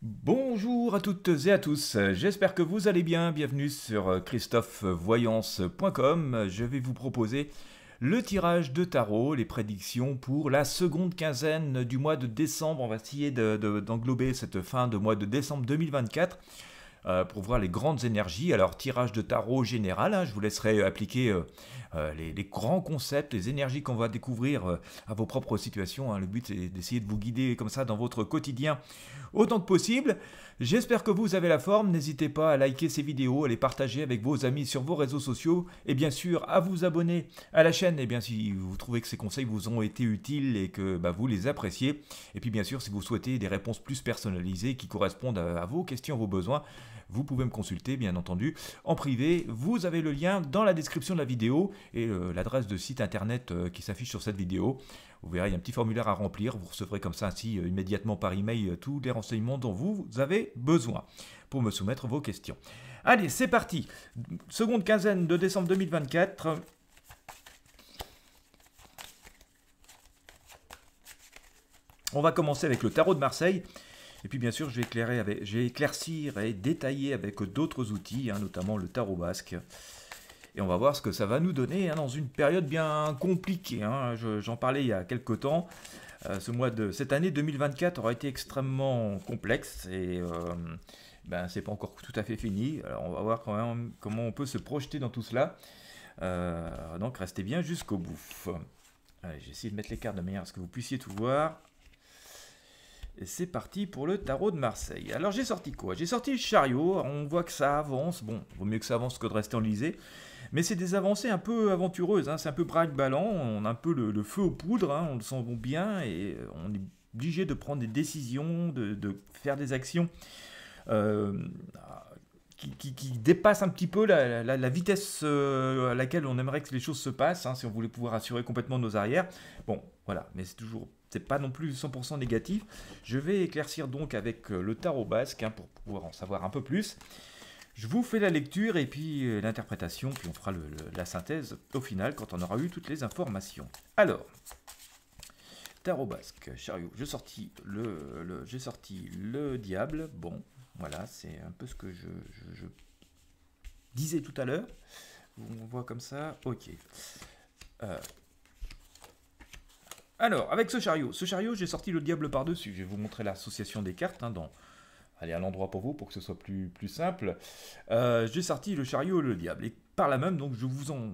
Bonjour à toutes et à tous, j'espère que vous allez bien, bienvenue sur christophevoyance.com. Je vais vous proposer le tirage de tarot, les prédictions pour la seconde quinzaine du mois de décembre. On va essayer d'englober cette fin de mois de décembre 2024 pour voir les grandes énergies. Alors, tirage de tarot général, hein, je vous laisserai appliquer les grands concepts, les énergies qu'on va découvrir à vos propres situations, hein. Le but est d'essayer de vous guider comme ça dans votre quotidien autant que possible. J'espère que vous avez la forme, n'hésitez pas à liker ces vidéos, à les partager avec vos amis sur vos réseaux sociaux et bien sûr à vous abonner à la chaîne et bien si vous trouvez que ces conseils vous ont été utiles et que vous les appréciez. Et puis bien sûr si vous souhaitez des réponses plus personnalisées qui correspondent à vos questions, vos besoins, vous pouvez me consulter bien entendu en privé. Vous avez le lien dans la description de la vidéo et l'adresse de site internet qui s'affiche sur cette vidéo. Vous verrez, il y a un petit formulaire à remplir. Vous recevrez comme ça ainsi immédiatement par email tous les renseignements dont vous avez besoin pour me soumettre vos questions. Allez, c'est parti. Seconde quinzaine de décembre 2024. On va commencer avec le tarot de Marseille. Et puis bien sûr, je vais éclaircir et détailler avec d'autres outils, hein, notamment le tarot basque. Et on va voir ce que ça va nous donner hein, dans une période bien compliquée. Hein. J'en parlais il y a quelques temps. Cette année 2024 aura été extrêmement complexe et c'est pas encore tout à fait fini. Alors on va voir quand même comment on peut se projeter dans tout cela. Donc restez bien jusqu'au bout. Allez, j'essaie de mettre les cartes de manière à ce que vous puissiez tout voir. Et c'est parti pour le tarot de Marseille. Alors j'ai sorti quoi? J'ai sorti le chariot, on voit que ça avance. Bon, vaut mieux que ça avance que de rester enlisé. Mais c'est des avancées un peu aventureuses, hein. C'est un peu braque-ballant, on a un peu le feu aux poudres, hein. On le sent bien et on est obligé de prendre des décisions, de faire des actions qui dépassent un petit peu la vitesse à laquelle on aimerait que les choses se passent, hein, si on voulait pouvoir assurer complètement nos arrières. Bon, voilà, mais c'est pas non plus 100% négatif. Je vais éclaircir donc avec le tarot basque hein, pour pouvoir en savoir un peu plus. Je vous fais la lecture et puis l'interprétation, puis on fera la synthèse au final quand on aura eu toutes les informations. Alors, tarot basque, chariot, j'ai sorti le diable. Bon, voilà, c'est un peu ce que je disais tout à l'heure. On voit comme ça, ok. Alors, avec ce chariot, j'ai sorti le diable par-dessus. Je vais vous montrer l'association des cartes hein, Allez à l'endroit pour vous pour que ce soit plus simple. J'ai sorti le chariot et le diable. Et par là même, donc je vous en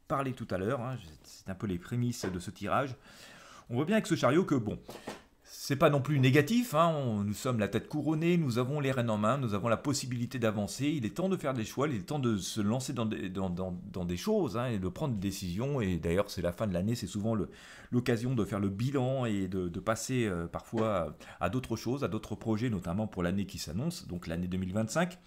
parlais tout à l'heure, hein, c'est un peu les prémices de ce tirage. On voit bien avec ce chariot que bon, c'est pas non plus négatif, hein, nous sommes la tête couronnée, nous avons les rênes en main, nous avons la possibilité d'avancer, il est temps de faire des choix, il est temps de se lancer dans des choses hein, et de prendre des décisions. Et d'ailleurs, c'est la fin de l'année, c'est souvent l'occasion de faire le bilan et de passer parfois à d'autres choses, à d'autres projets, notamment pour l'année qui s'annonce, donc l'année 2025.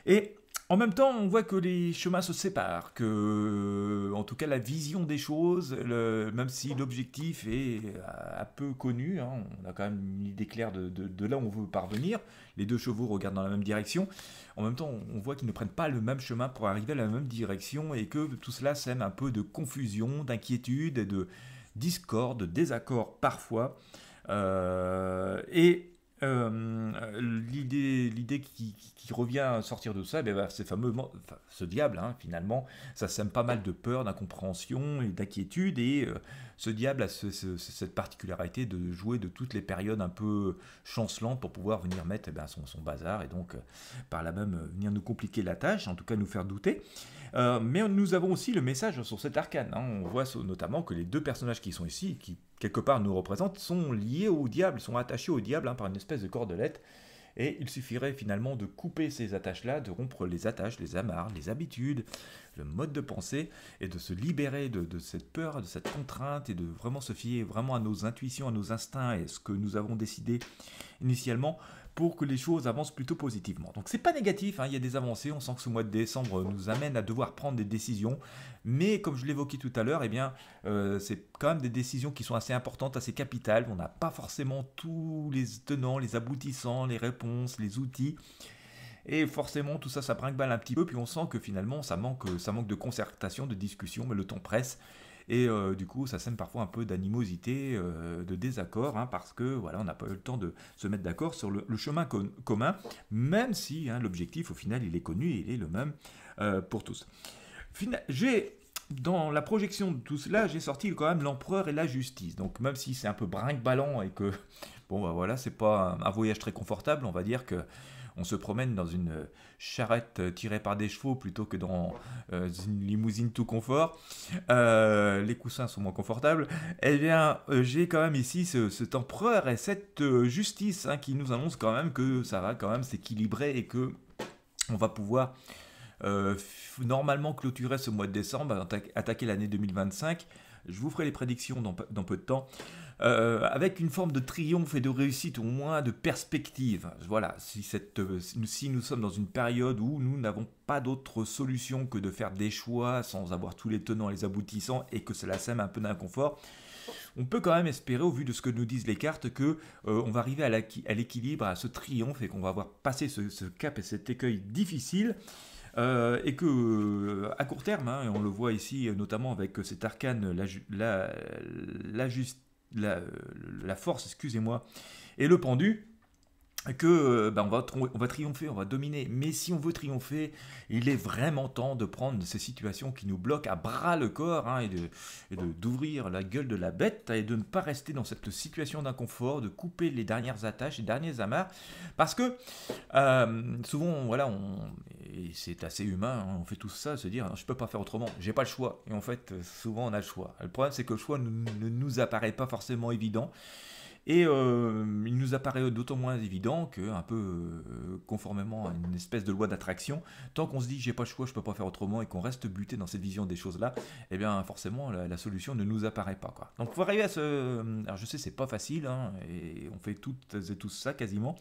Et en même temps, on voit que les chemins se séparent, que, en tout cas, la vision des choses, même si l'objectif est un peu connu, hein, on a quand même une idée claire de là où on veut parvenir, les deux chevaux regardent dans la même direction, en même temps, on voit qu'ils ne prennent pas le même chemin pour arriver à la même direction et que tout cela sème un peu de confusion, d'inquiétude et de discorde, de désaccord parfois. L'idée qui revient à sortir de ça, c'est ce diable, hein, finalement, ça sème pas mal de peur, d'incompréhension et d'inquiétude, et ce diable a cette particularité de jouer de toutes les périodes un peu chancelantes pour pouvoir venir mettre son bazar, et donc par là même venir nous compliquer la tâche, en tout cas nous faire douter. Mais nous avons aussi le message sur cet arcane, hein. On voit notamment que les deux personnages qui sont ici, qui quelque part nous représentent, sont liés au diable, sont attachés au diable hein, par une espèce de cordelette. Et il suffirait finalement de couper ces attaches-là, de rompre les attaches, les amarres, les habitudes, le mode de pensée, et de se libérer de cette peur, de cette contrainte, et de vraiment se fier vraiment à nos intuitions, à nos instincts, et à ce que nous avons décidé initialement, pour que les choses avancent plutôt positivement. Donc c'est pas négatif, hein, il y a des avancées, on sent que ce mois de décembre nous amène à devoir prendre des décisions, mais comme je l'évoquais tout à l'heure, c'est quand même des décisions qui sont assez importantes, assez capitales. On n'a pas forcément tous les tenants, les aboutissants, les réponses, les outils, et forcément tout ça, ça brinque-balle un petit peu, puis on sent que finalement ça manque de concertation, de discussion, mais le temps presse. Et du coup, ça sème parfois un peu d'animosité, de désaccord, hein, parce que voilà, on n'a pas eu le temps de se mettre d'accord sur le chemin commun, même si hein, l'objectif, au final, il est connu et il est le même pour tous. Dans la projection de tout cela, j'ai sorti quand même l'empereur et la justice. Donc même si c'est un peu brinque-ballant et que, bon bah voilà, c'est pas un voyage très confortable, on va dire que on se promène dans une charrette tirée par des chevaux plutôt que dans une limousine tout confort. Les coussins sont moins confortables. Eh bien, j'ai quand même ici cet empereur et cette justice hein, qui nous annonce quand même que ça va quand même s'équilibrer et que on va pouvoir normalement clôturer ce mois de décembre, attaquer l'année 2025. Je vous ferai les prédictions dans peu de temps. Avec une forme de triomphe et de réussite, au moins de perspective. Voilà, si nous sommes dans une période où nous n'avons pas d'autre solution que de faire des choix sans avoir tous les tenants et les aboutissants et que cela sème un peu d'inconfort, on peut quand même espérer, au vu de ce que nous disent les cartes, que on va arriver à l'équilibre, à ce triomphe et qu'on va avoir passé ce cap et cet écueil difficile. Et que à court terme, hein, et on le voit ici notamment avec cet arcane, la force, excusez-moi, et le pendu, que on va triompher, on va dominer. Mais si on veut triompher, il est vraiment temps de prendre ces situations qui nous bloquent à bras le corps hein, d'ouvrir la gueule de la bête et de ne pas rester dans cette situation d'inconfort, de couper les dernières attaches, les derniers amarres. Parce que souvent, voilà, et c'est assez humain, hein, on fait tout ça, se dire je peux pas faire autrement, j'ai pas le choix. Et en fait, souvent on a le choix. Le problème, c'est que le choix ne nous apparaît pas forcément évident. Et il nous apparaît d'autant moins évident que, un peu conformément à une espèce de loi d'attraction, tant qu'on se dit j'ai pas le choix, je peux pas faire autrement et qu'on reste buté dans cette vision des choses-là, eh bien forcément la solution ne nous apparaît pas. Quoi. Donc il faut arriver à ce... Alors je sais c'est pas facile, hein, et on fait toutes et tous ça quasiment,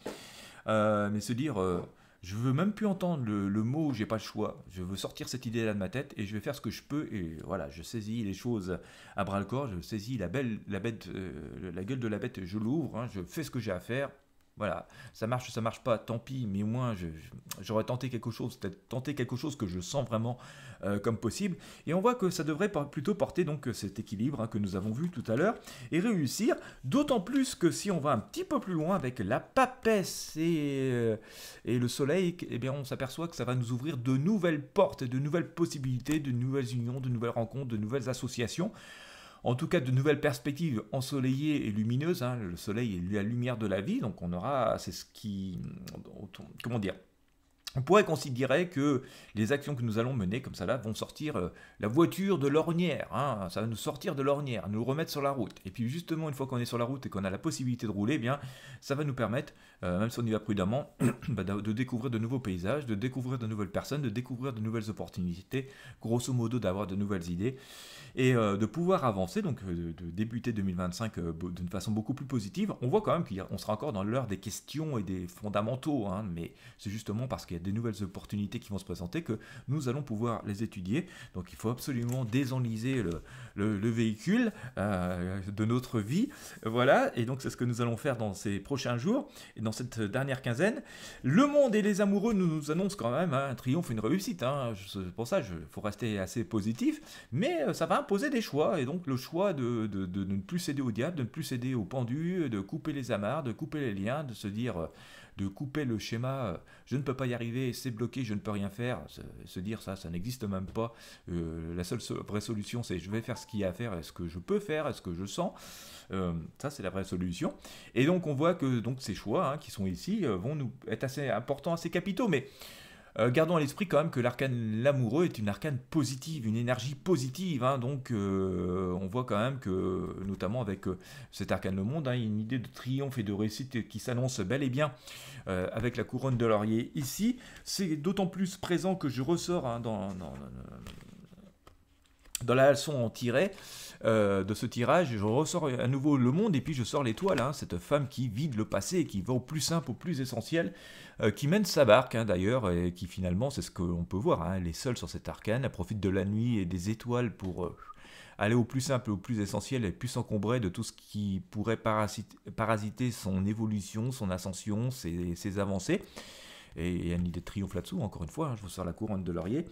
mais se dire... je veux même plus entendre le mot j'ai pas le choix. Je veux sortir cette idée-là de ma tête et je vais faire ce que je peux. Et voilà, je saisis les choses à bras le corps, je saisis la bête, la gueule de la bête, je l'ouvre, hein, je fais ce que j'ai à faire. Voilà, ça marche pas, tant pis, mais au moins j'aurais tenté quelque chose, peut-être tenté quelque chose que je sens vraiment comme possible. Et on voit que ça devrait plutôt porter donc cet équilibre hein, que nous avons vu tout à l'heure et réussir, d'autant plus que si on va un petit peu plus loin avec la papesse et le soleil, eh bien on s'aperçoit que ça va nous ouvrir de nouvelles portes, de nouvelles possibilités, de nouvelles unions, de nouvelles rencontres, de nouvelles associations. En tout cas, de nouvelles perspectives ensoleillées et lumineuses. Hein. Le soleil est la lumière de la vie, donc on aura, c'est ce qui, comment dire, on pourrait considérer que les actions que nous allons mener comme ça là vont sortir la voiture de l'ornière, hein, ça va nous sortir de l'ornière, nous remettre sur la route. Et puis justement, une fois qu'on est sur la route et qu'on a la possibilité de rouler, eh bien, ça va nous permettre, même si on y va prudemment, de découvrir de nouveaux paysages, de découvrir de nouvelles personnes, de découvrir de nouvelles opportunités, grosso modo d'avoir de nouvelles idées et de pouvoir avancer, donc de débuter 2025 d'une façon beaucoup plus positive. On voit quand même qu'on sera encore dans l'heure des questions et des fondamentaux, hein, mais c'est justement parce qu'il y a des nouvelles opportunités qui vont se présenter que nous allons pouvoir les étudier. Donc il faut absolument désenliser le véhicule de notre vie. Voilà, et donc c'est ce que nous allons faire dans ces prochains jours et dans cette dernière quinzaine. Le monde et les amoureux nous annoncent quand même un triomphe, une réussite. Hein. Pour ça, il faut rester assez positif, mais ça va imposer des choix, et donc le choix de ne plus céder au diable, de ne plus céder au pendu, de couper les amarres, de couper les liens, de se dire, de couper le schéma, je ne peux pas y arriver, c'est bloqué, je ne peux rien faire, se dire ça n'existe même pas, la seule vraie solution c'est je vais faire ce qu'il y a à faire, est-ce que je peux faire, est-ce que je sens, ça c'est la vraie solution, et donc on voit que donc, ces choix hein, qui sont ici vont nous être assez importants, assez capitaux, mais gardons à l'esprit quand même que l'arcane l'amoureux est une arcane positive, une énergie positive, hein, donc on voit quand même que, notamment avec cet arcane le monde, hein, il y a une idée de triomphe et de réussite qui s'annonce bel et bien avec la couronne de laurier ici. C'est d'autant plus présent que je ressors hein, dans la leçon en tirée de ce tirage, je ressors à nouveau le monde et puis je sors l'étoile, hein, cette femme qui vide le passé et qui va au plus simple, au plus essentiel, qui mène sa barque hein, d'ailleurs, et qui finalement, c'est ce qu'on peut voir, hein, elle est seule sur cet arcane, elle profite de la nuit et des étoiles pour aller au plus simple, au plus essentiel et plus s'encombrer de tout ce qui pourrait parasiter son évolution, son ascension, ses avancées. Et il y a une idée de triomphe là-dessous, encore une fois, hein, je vous sors la couronne de laurier.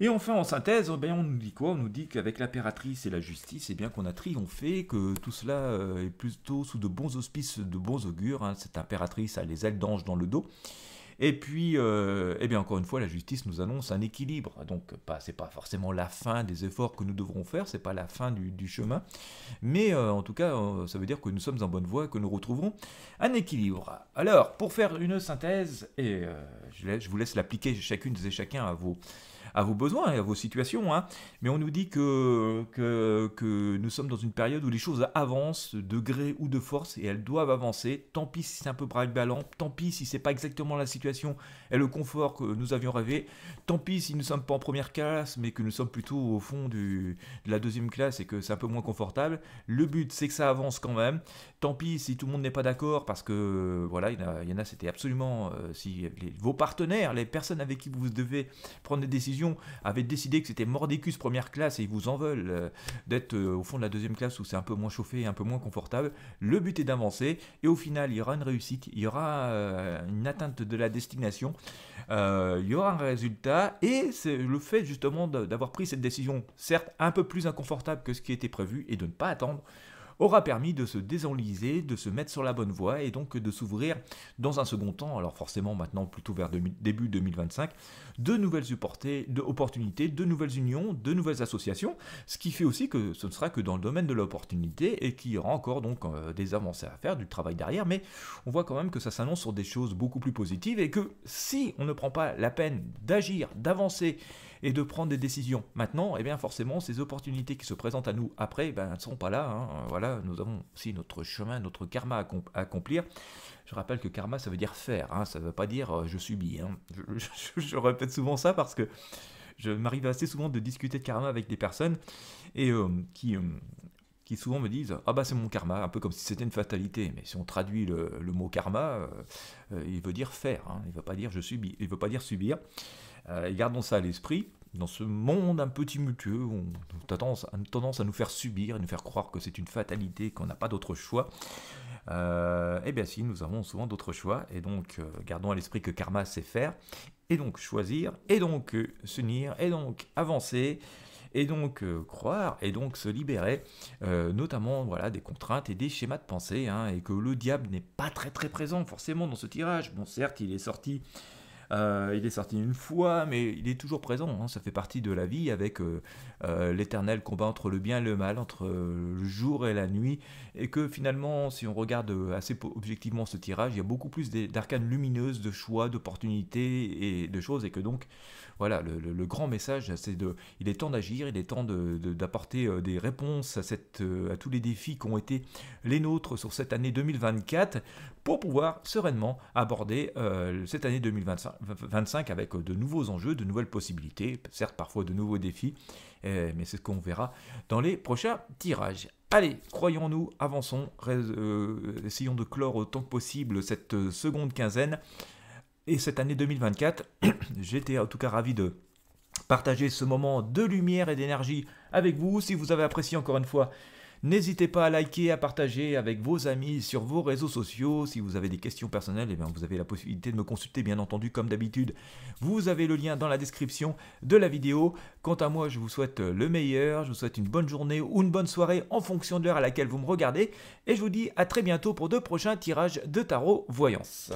Et enfin, en synthèse, ben, on nous dit quoi? On nous dit qu'avec l'impératrice et la justice, eh bien qu'on a triomphé, que tout cela est plutôt sous de bons auspices, de bons augures, hein. Cette impératrice a les ailes d'ange dans le dos. Et puis, eh bien encore une fois, la justice nous annonce un équilibre. Donc, c'est pas forcément la fin des efforts que nous devrons faire, c'est pas la fin du chemin, mais en tout cas, ça veut dire que nous sommes en bonne voie et que nous retrouverons un équilibre. Alors, pour faire une synthèse, et je vous laisse l'appliquer chacune et chacun à vos besoins et à vos situations, hein. Mais on nous dit que nous sommes dans une période où les choses avancent de gré ou de force et elles doivent avancer. Tant pis si c'est un peu braque-ballant, tant pis si c'est pas exactement la situation et le confort que nous avions rêvé, tant pis si nous ne sommes pas en première classe mais que nous sommes plutôt au fond de la deuxième classe et que c'est un peu moins confortable. Le but c'est que ça avance quand même. Tant pis si tout le monde n'est pas d'accord parce que voilà, il y en a c'était absolument si vos partenaires, les personnes avec qui vous devez prendre des décisions avaient décidé que c'était mordicus première classe et ils vous en veulent d'être au fond de la deuxième classe où c'est un peu moins chauffé et un peu moins confortable. Le but est d'avancer et au final il y aura une réussite, il y aura une atteinte de la destination, il y aura un résultat et c'est le fait justement d'avoir pris cette décision, certes un peu plus inconfortable que ce qui était prévu et de ne pas attendre, aura permis de se désenliser, de se mettre sur la bonne voie et donc de s'ouvrir dans un second temps, alors forcément maintenant plutôt vers début 2025, de nouvelles opportunités, de nouvelles unions, de nouvelles associations, ce qui fait aussi que ce ne sera que dans le domaine de l'opportunité et qu'il y aura encore donc des avancées à faire, du travail derrière, mais on voit quand même que ça s'annonce sur des choses beaucoup plus positives et que si on ne prend pas la peine d'agir, d'avancer, et de prendre des décisions maintenant, et bien forcément ces opportunités qui se présentent à nous après, ben, elles ne seront pas là, hein. Voilà, nous avons aussi notre chemin, notre karma à accomplir. Je rappelle que karma ça veut dire faire, hein. Ça ne veut pas dire je subis, hein. Je répète souvent ça parce que je m'arrive assez souvent de discuter de karma avec des personnes et qui souvent me disent « Ah bah c'est mon karma », un peu comme si c'était une fatalité. Mais si on traduit le mot karma, il veut dire faire, hein. Il ne veut pas dire je subis, il ne veut pas dire subir. Et gardons ça à l'esprit, dans ce monde un peu tumultueux, où on a tendance à nous faire subir et nous faire croire que c'est une fatalité, qu'on n'a pas d'autre choix. Eh bien si, nous avons souvent d'autres choix, et donc gardons à l'esprit que karma c'est faire, et donc choisir, et donc s'unir, et donc avancer, et donc croire, et donc se libérer, notamment voilà, des contraintes et des schémas de pensée, hein, et que le diable n'est pas très très présent forcément dans ce tirage. Bon certes il est sorti une fois, mais il est toujours présent, hein. Ça fait partie de la vie avec l'éternel combat entre le bien et le mal, entre le jour et la nuit, et que finalement, si on regarde assez objectivement ce tirage, il y a beaucoup plus d'arcanes lumineuses, de choix, d'opportunités et de choses, et que donc, voilà, le grand message, c'est il est temps d'agir, il est temps d'apporter des réponses à tous les défis qui ont été les nôtres sur cette année 2024, pour pouvoir sereinement aborder cette année 2025 avec de nouveaux enjeux, de nouvelles possibilités, certes parfois de nouveaux défis, mais c'est ce qu'on verra dans les prochains tirages. Allez, croyons-nous, avançons, essayons de clore autant que possible cette seconde quinzaine et cette année 2024. J'étais en tout cas ravi de partager ce moment de lumière et d'énergie avec vous. Si vous avez apprécié encore une fois, n'hésitez pas à liker, à partager avec vos amis sur vos réseaux sociaux. Si vous avez des questions personnelles, eh bien vous avez la possibilité de me consulter, bien entendu, comme d'habitude. Vous avez le lien dans la description de la vidéo. Quant à moi, je vous souhaite le meilleur. Je vous souhaite une bonne journée ou une bonne soirée en fonction de l'heure à laquelle vous me regardez. Et je vous dis à très bientôt pour de prochains tirages de tarot voyance.